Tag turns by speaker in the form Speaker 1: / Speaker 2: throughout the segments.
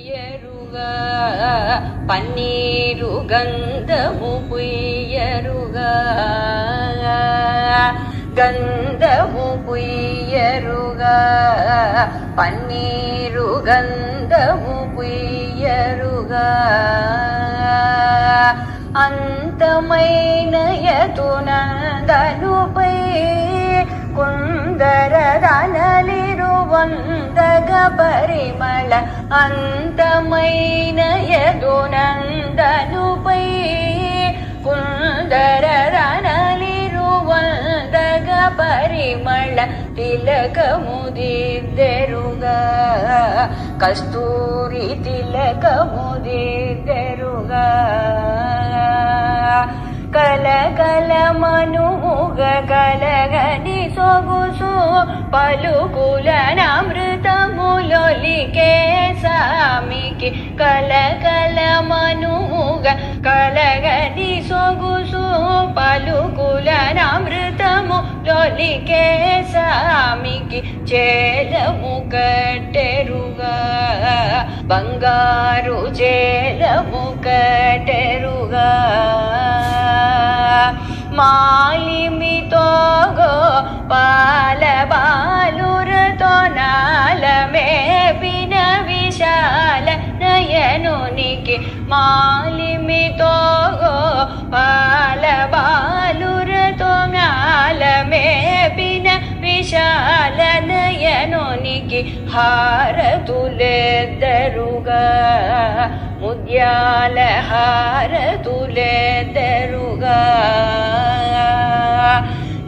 Speaker 1: పుయ్యరుగా పన్నీరు గంధము పుయ్యరుగా గంధము పుయ్యరుగా పన్నీరు గంధము పుయ్యరుగా అంతమైన యతునందనుపై కుందరదనలిరువందగ పరిమళ అంతమైన యదునందనుపై కుందరదనలిరువందగ పరిమళ తిలకముదిద్దెరుగా కస్తూరి తిలకముదిద్దెరుగా కలకల మనుముగ కలగని సొగుసు పలుకులనమృతములొలికే సామికి కలకల మనుముగ కలగని సొగుసు పలుకులనమృతములొలికే సామికి చేలము కట్టెరుగా బంగారు చేలము కట్టెరుగా మాలిమితో పాల బాలురతో నాలమేపిన విశాల నయనునికి మాలిమితో పాల బాలురతో నాలమేపిన విశాల నయనునికి హారతులెద్దరుగా ముద్యాల హారతులెద్దరుగా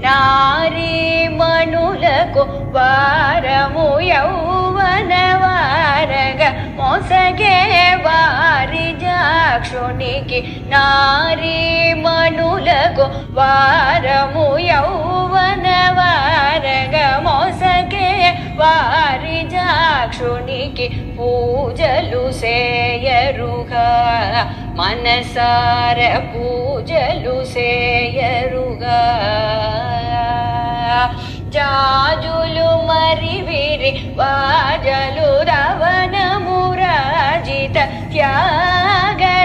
Speaker 1: నారీ మణులకు వారము యౌవన వారగ మోసగే వారి జాక్షునికి నారీ మణులకు వారము యౌవన వారగ మోసగే వారి జాక్షునికి పూజలు సేయరుగా మనసార పూజలు సేయరుగా జాజులు మరివిరి వాజలు రవణమురాజిత త్యాగరాజను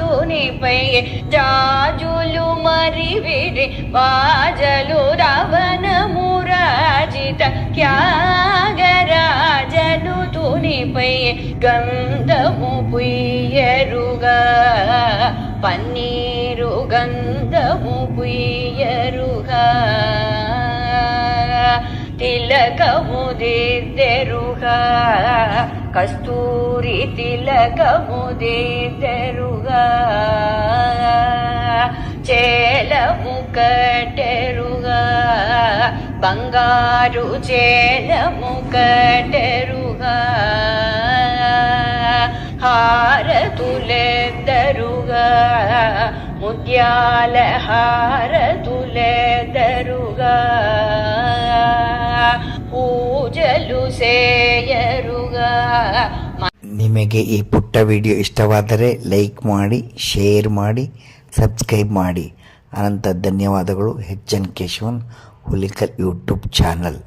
Speaker 1: తునిపై జాజులు మరివిరి వాజలు రవణమురాజిత త్యాగరాజను తునిపై గంధము పుయ్యరుగా పన్నీరు గంధము పుయ్యరుగా తిలకముదిద్దెరుగా కస్తూరి తిలకముదిద్దెరుగా చేలము కట్టెరుగా బంగారు చేలము కట్టెరుగా హారతులెద్దరుగా ముద్యాల హారతులెద్దరుగా ಪೂಜಲು ಸೇಯರುಗ.
Speaker 2: ನಿಮಗೆ ಈ ಪುಟ್ಟ ವಿಡಿಯೋ ಇಷ್ಟವಾದರೆ ಲೈಕ್ ಮಾಡಿ, ಶೇರ್ ಮಾಡಿ, ಸಬ್ಸ್ಕ್ರೈಬ್ ಮಾಡಿ. ಅನಂತ ಧನ್ಯವಾದಗಳು. H N Keshavan Hulikal YouTube channel.